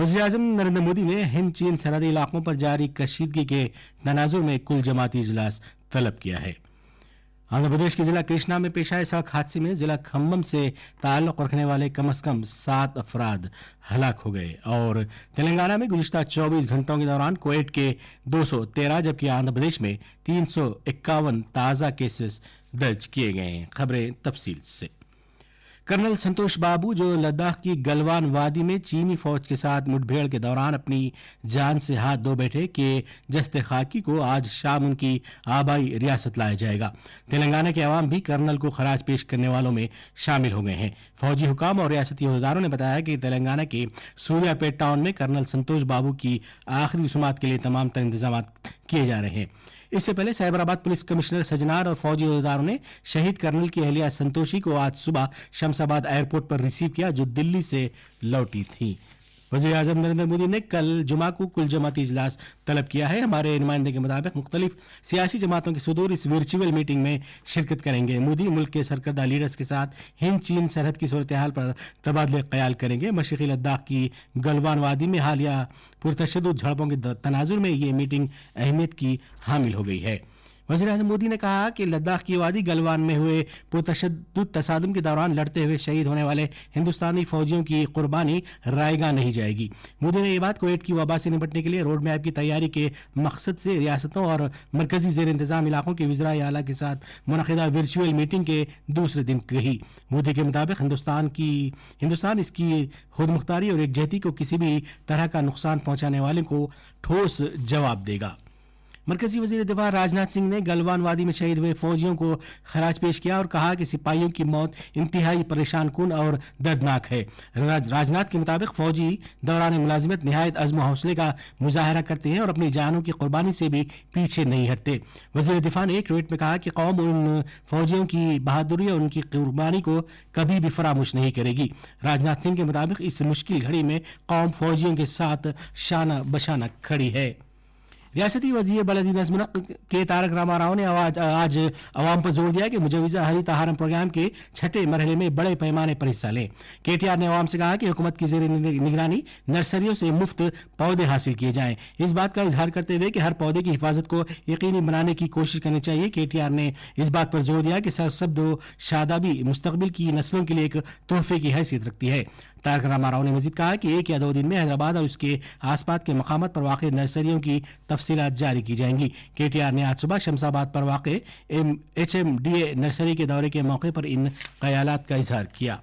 वज़ीर-ए-आज़म नरेंद्र मोदी ने हिंद चीन सरहदी इलाकों पर जारी कशीदगी के तनाजुर में कुल जमाती इजलास तलब किया है। आंध्र प्रदेश के जिला कृष्णा में पेश आए सड़क हादसे में जिला खम्बम से ताल्लुक रखने वाले कम से कम 7 अफराद हलाक हो गए और तेलंगाना में गुज़िश्ता 24 घंटों के दौरान कुवैत के 213 जबकि आंध्र प्रदेश में 351 ताज़ा केसेस दर्ज किए गए हैं। खबरें तफसील से। कर्नल संतोष बाबू जो लद्दाख की गलवान वादी में चीनी फौज के साथ मुठभेड़ के दौरान अपनी जान से हाथ धो बैठे के जस्ते खाकी को आज शाम उनकी आबाई रियासत लाया जाएगा। तेलंगाना के अवाम भी कर्नल को खराज पेश करने वालों में शामिल हो गए हैं। फौजी हुकाम और रियासती अहदेदारों ने बताया कि तेलंगाना के सूर्यापेट टाउन में कर्नल संतोष बाबू की आखिरी रसूमात के लिए तमाम तर इंतजाम किए जा रहे हैं। इससे पहले साइबराबाद पुलिस कमिश्नर सजनार और फौजी अहदेदारों ने शहीद कर्नल की अहलिया संतोषी को आज सुबह शमशाबाद एयरपोर्ट पर रिसीव किया जो दिल्ली से लौटी थी। वज़ीर-ए-आज़म नरेंद्र मोदी ने कल जुमा को कुल जमाती इजलास तलब किया है। हमारे नुमाइंदे के मुताबिक मुख्तलिफ सियासी जमातों के सदूर इस वर्चुअल मीटिंग में शिरकत करेंगे। मोदी मुल्क के सरकर्दा लीडर्स के साथ हिंद चीन सरहद की सूरत हाल पर तबादले ख्याल करेंगे। मशरक़ी लद्दाख की गलवान वादी में हालिया पुरतशद्दुद झड़पों के तनाजुर में ये मीटिंग अहमियत की हामिल हो गई है। वज़ीर-ए-आज़म मोदी ने कहा कि लद्दाख की वादी गलवान में हुए पुरतशद्दुद तसादुम के दौरान लड़ते हुए शहीद होने वाले हिंदुस्तानी फौजियों की कुर्बानी रायगा नहीं जाएगी। मोदी ने यह बात कुवैत की वबा से निपटने के लिए रोड मैप की तैयारी के मकसद से रियासतों और मरकजी जेर इंतजाम इलाकों के वज़राए आला के साथ मुनक़िदा वर्चुअल मीटिंग के दूसरे दिन कही। मोदी के मुताबिक हिंदुस्तान इसकी खुद मुख्तारी और एकजहती को किसी भी तरह का नुकसान पहुंचाने वाले को ठोस जवाब देगा। मरकजी वजीर दिफा राजनाथ सिंह ने गलवान वादी में शहीद हुए फौजियों को खराज पेश किया और कहा कि सिपाहियों की मौत इंतहाई परेशान कुन और दर्दनाक है। राजनाथ के मुताबिक फौजी दौरान मुलाजिमत निहायत अज़्म हौसले का मुजाहरा करते हैं और अपनी जानों की कुर्बानी से भी पीछे नहीं हटते। वजीर दिफा ने एक ट्वीट में कहा कि कौम उन फौजियों की बहादुरी और उनकी कुर्बानी को कभी भी फरामोश नहीं करेगी। राजनाथ सिंह के मुताबिक इस मुश्किल घड़ी में कौम फौजियों के साथ शाना बशाना खड़ी है। रियासती वजीर बलदी नज़्म के तारक रामा राव ने आज अवाम पर जोर दिया कि मुजवज़ा हरी तहारम प्रोग्राम के छठे मरहले में बड़े पैमाने पर हिस्सा लें। KTR ने अवाम से कहा कि हुकूमत की ज़ेर निगरानी नर्सरियों से मुफ्त पौधे हासिल किए जाएं। इस बात का इजहार करते हुए कि हर पौधे की हिफाजत को यकीनी बनाने की कोशिश करनी चाहिए। KTR ने इस बात पर जोर दिया कि सरसब्द शादाबी मुस्तकबिल की नस्लों के लिए एक तोहफे की हैसियत रखती है। तारक रामा राव ने मजीद कहा कि 1 या 2 दिन में हैदराबाद और उसके आसपास के मकामात पर वाक़ नर्सरियों की तफसीलात जारी की जाएंगी। KTR ने आज सुबह शमशाबाद पर वाक़ HMDA नर्सरी के दौरे के मौके पर इन ख्यालात का इजहार किया।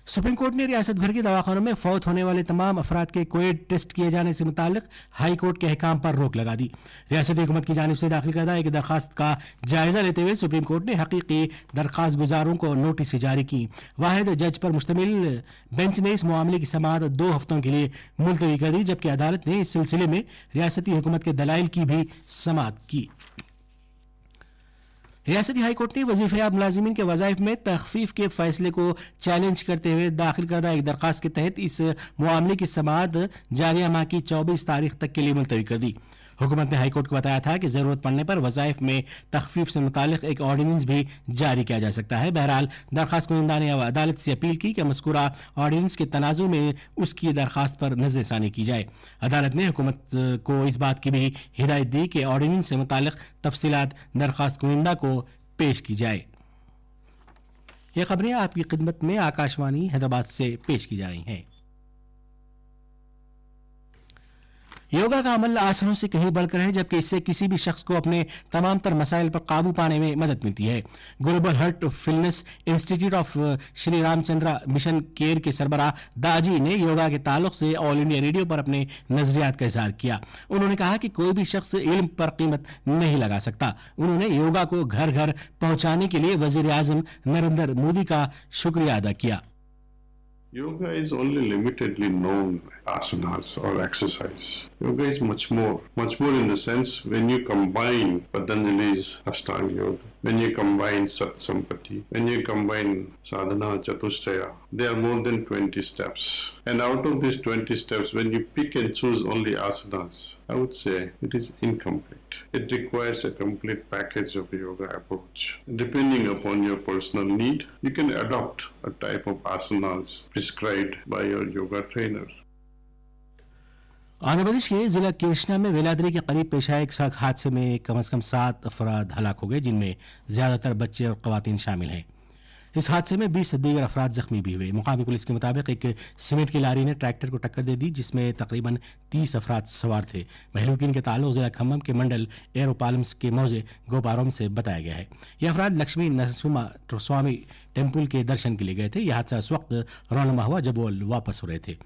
सुप्रीम कोर्ट ने रियासत भर के दवाखानों में फौत होने वाले तमाम अफराद के कोविड टेस्ट किए जाने से मुताल्लिक हाई कोर्ट के अहकाम पर रोक लगा दी। रियासती हुकूमत की जानिब से दाखिल करदा एक दरखास्त का जायजा लेते हुए सुप्रीम कोर्ट ने हकीकी दरखास्त गुजारों को नोटिस जारी की। वाहिद जज पर मुश्तमिल बेंच ने इस मामले की समाअत 2 हफ्तों के लिए मुलतवी कर दी, जबकि अदालत ने इस सिलसिले में रियासती हुकूमत के दलाइल की भी समाअत की। रियासती हाई कोर्ट ने वजीफयाब मुलाजिमीन के वज़ाइफ में तखफीफ के फैसले को चैलेंज करते हुए दाखिल करदा एक दरखास्त के तहत इस मामले की समाअत जारिया माह की 24 तारीख तक के लिए मुलतवी कर दी। हुकूमत ने हाई कोर्ट को बताया था कि जरूरत पड़ने पर वज़ाइफ में तखफीफ से मुतालिक एक ऑर्डिनेंस भी जारी किया जा सकता है। बहरहाल दरखास्त कुनिंदा ने अदालत से अपील की कि मज़कूरा ऑर्डिनेंस के तनाज़ुर में उसकी दरखास्त पर नज़रसानी की जाए। अदालत ने हुकूमत को इस बात की भी हिदायत दी कि ऑर्डिनेंस से मुतालिक तफसीलात दरखास्त कुनिंदा को पेश की जाए। ये खबरें आपकी खिदमत में आकाशवाणी हैदराबाद से पेश की जा रही हैं। योगा का अमल आसनों से कहीं बढ़कर है, जबकि इससे किसी भी शख्स को अपने तमाम तर मसाइल पर काबू पाने में मदद मिलती है। Global heart fitness institute of Shri Ramchandra mission care के सरबराह दाजी ने योगा के ताल्लुक से ऑल इंडिया रेडियो पर अपने नजरियात का इजहार किया। उन्होंने कहा कि कोई भी शख्स इल्म पर कीमत नहीं लगा सकता। उन्होंने योगा को घर घर पहुंचाने के लिए वजीर-ए-आज़म नरेंद्र मोदी का शुक्रिया अदा किया। Yoga is only limitedly known asanas or exercise. Yoga is much more in the sense when you combine Patanjali's Ashtanga Yoga, when you combine Sat Sampati, when you combine Sadhana Chatushtaya, there are more than 20 steps. And out of these 20 steps, when you pick and choose only asanas, I would say it is incomplete. It requires a complete package of yoga approach. Depending upon your personal need, you can adopt a type of asanas prescribed by your yoga trainer. Andhra Pradesh के जिला कृष्णा में वेलाद्री के करीब पेश आए एक सड़क हादसे में कम से कम 7 अफराद हलाक हो गए, जिनमें ज्यादातर बच्चे और खवातीन शामिल हैं। इस हादसे में 20 दीगर अफराद जख्मी भी हुए। मुकामी पुलिस के मुताबिक एक सीमेंट की लारी ने ट्रैक्टर को टक्कर दे दी, जिसमें तकरीबन 30 अफराद सवार थे। महलूकीन के ताल्लुक जिला खम्मम के मंडल एरोपालम्स के मौजे गोपारोम से बताया गया है। ये अफराद लक्ष्मी नरसिम्हा स्वामी टेम्पल के दर्शन के लिए गए थे। यह हादसा उस वक्त रौनमा हुआ जब वो वापस हो रहे थे।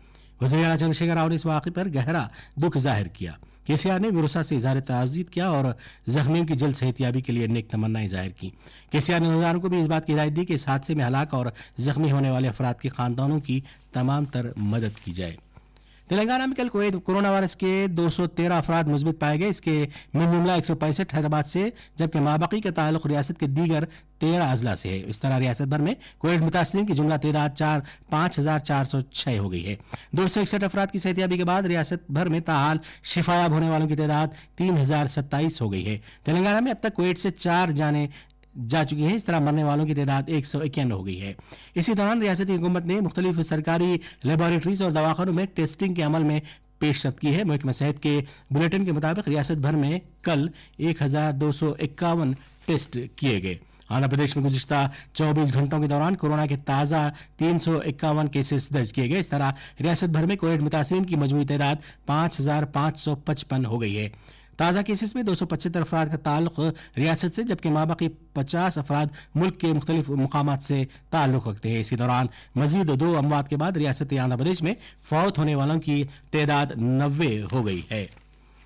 वज़ीर आला चंद्रशेखर राव ने इस वाक़े पर गहरा दुख जाहिर किया। केसीआर ने विरुसा से इजहार ताज़ीयत किया और जख्मियों की जल्द सेहतियाबी के लिए नेक तमन्नाएं जाहिर की। केसीआर ने नौजवानों को भी इस बात की हिदायत दी कि इस हादसे में हलाक और जख्मी होने वाले अफराद के खानदानों की तमाम तर मदद की जाए। तेलंगाना में कल कोरोना वायरस के 213 अफराद मुस्बित पाए गए। इसके में जुमला 165 हैदराबाद से, जबकि माबाकी का ताल्लुक रियासत के दीगर 13 अजला से है। इस तरह रियासत भर में कोविड मुतासरीन की जुमला तादाद 5,406 हो गई है। 261 अफराद की सेहतियाबी के बाद रियासत भर में ताहाल शिफायाब होने वालों की तादाद 3,027 हो गई है। तेलंगाना में अब तक कोविड से 4 जाने जा चुकी है। इस तरह मरने वालों की तादाद 151 हो गई है। इसी दौरान रियासती हुकूमत ने मुख्तलिफ सरकारी लेबॉरेटरीज और दवाखानों में टेस्टिंग के अमल में पेशरफ्त की है। महकमा सेहत के बुलेटिन के मुताबिक रियासत भर में कल 1,251 टेस्ट किए गए। आंध्र प्रदेश में गुज़िश्ता 24 घंटों के दौरान कोरोना के ताज़ा 351 केसेस दर्ज किए गए। इस तरह रियासत भर में कोविड मुतासरीन की मजमूई तादाद 5,555 हो गई है। ताज़ा केसेस में 275 अफराद का ताल्लुक रियासत से, जबकि माबाकी 50 अफराद मुल्क के मुख्तलिफ मुकामात से ताल्लुक रखते हैं। इसी दौरान मजीद 2 अमवात के बाद रियासत आंध्र प्रदेश में फौत होने वालों की तादाद 90 हो गई है।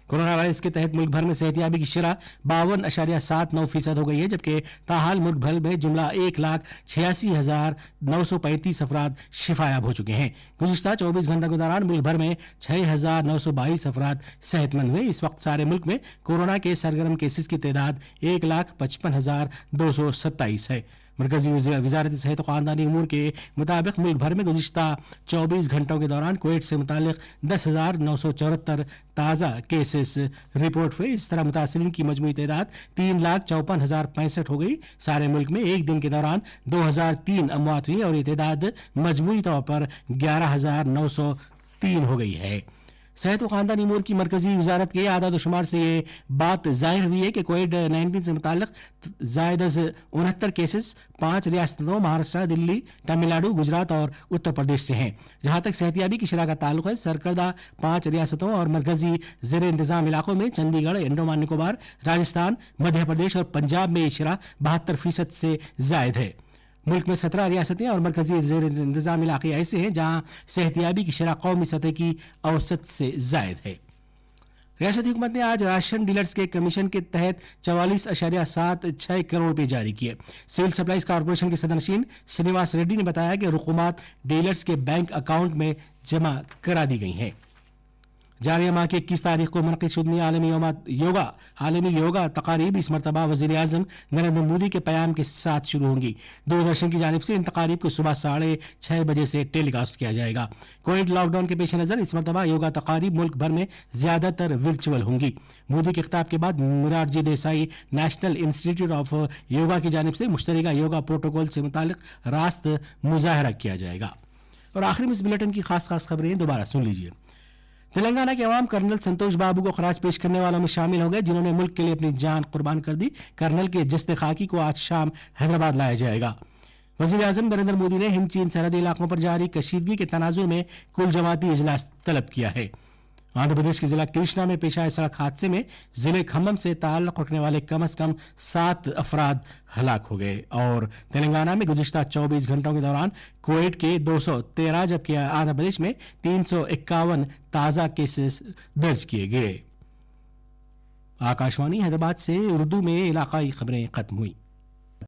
कोरोना वायरस के तहत मुल्क भर में सेहतियाबी की शरह 52.79% हो गई है, जबकि ताहाल मुल्क भर में जुमला 1,86,935 अफराद शिफायाब हो चुके हैं। गुज़िश्ता 24 घंटों के दौरान मुल्क भर में 6,922 अफराद सेहतमंद हुए। इस वक्त सारे मुल्क में कोरोना के सरगर्म केसेस की तादाद 1,55,227 है। मरकजी वजारत सेहत और ख़ानदानी उमूर के मुताबिक मुल्क भर में गुज़िश्ता 24 घंटों के दौरान कोविड से मुतालिक 10,974 ताज़ा केसेस रिपोर्ट हुए। इस तरह मुतासरीन की मजमूई तादाद 3,54,065 हो गई। सारे मुल्क में एक दिन के दौरान 2,003 अमवात हुई और ये तादाद मजमूई तौर पर 11,903 हो गई है। सेहत व ख़ानदानी उमूर की मरकजी वजारत के आदाद शुमार से ये बात जाहिर हुई है कि कोविड-19 से मुताल्लिक ज़ायद 69 केसेस 5 रियासतों महाराष्ट्र, दिल्ली, तमिलनाडु, गुजरात और उत्तर प्रदेश से हैं। जहां तक सेहतियाबी की शरह का ताल्लुक है, सरकर्दा 5 रियासतों और मरकजी ज़ेर इंतज़ाम इलाकों में चंडीगढ़, अंडमान निकोबार, राजस्थान, मध्य प्रदेश और पंजाब में ये शरह 72% से ज़ायद है। मुल्क में 17 रियासतें और मरकजी ज़ेर इंतज़ाम इलाके ऐसे हैं जहां सेहतियाबी की शरह कौमी सतह की औसत से ज़ायद है। रियासती हुकूमत ने आज राशन डीलर्स के कमीशन के तहत 44.76 करोड़ रुपये जारी किए। सिविल सप्लाईज कॉरपोरेशन के सदरनशीन श्रीनिवास रेड्डी ने बताया कि रुकुमात डीलर्स के बैंक अकाउंट में जमा करा दी गई हैं। जारी माह की 21 तारीख को मुनक़िद शुदनी आलमी योगा तकारीब इस मरतबा वज़ीर आज़म नरेंद्र मोदी के प्याम के साथ शुरू होंगी। दूरदर्शन की जानिब से इन तकारीब को सुबह 6:30 बजे से टेलीकास्ट किया जाएगा। कोविड लॉकडाउन के पेश नज़र इस मरतबा योगा तकारीब मुल्क भर में ज़्यादातर वर्चुअल होंगी। मोदी के खिताब के बाद Morarji Desai national institute of yoga की जानिब से मुश्तरका योगा प्रोटोकॉल से मुतालिक रास्त मुजाहरा किया जाएगा। और आखिर में इस बुलेटिन की खास खबरें दोबारा सुन लीजिए। तेलंगाना के अवाम कर्नल संतोष बाबू को खराज पेश करने वालों में शामिल हो गए, जिन्होंने मुल्क के लिए अपनी जान कुर्बान कर दी। कर्नल के जस्ते खाकी को आज शाम हैदराबाद लाया जाएगा। वज़ीर आज़म नरेंद्र मोदी ने हिंद चीन सरहदी इलाकों पर जारी कशीदगी के तनाजुर में कुल जमाती इजलास तलब किया है। आंध्र प्रदेश के जिला कृष्णा में पेश आए सड़क हादसे में जिले खम्मम से ताल्लुक़ रखने वाले कम से कम 7 अफराद हलाक हो गए। और तेलंगाना में गुज़िश्ता 24 घंटों के दौरान कोविड के 213 जबकि आंध्र प्रदेश में 351 ताज़ा केसेस दर्ज किए गए। आकाशवाणी हैदराबाद से उर्दू में इलाकाई खबरें खत्म हुई।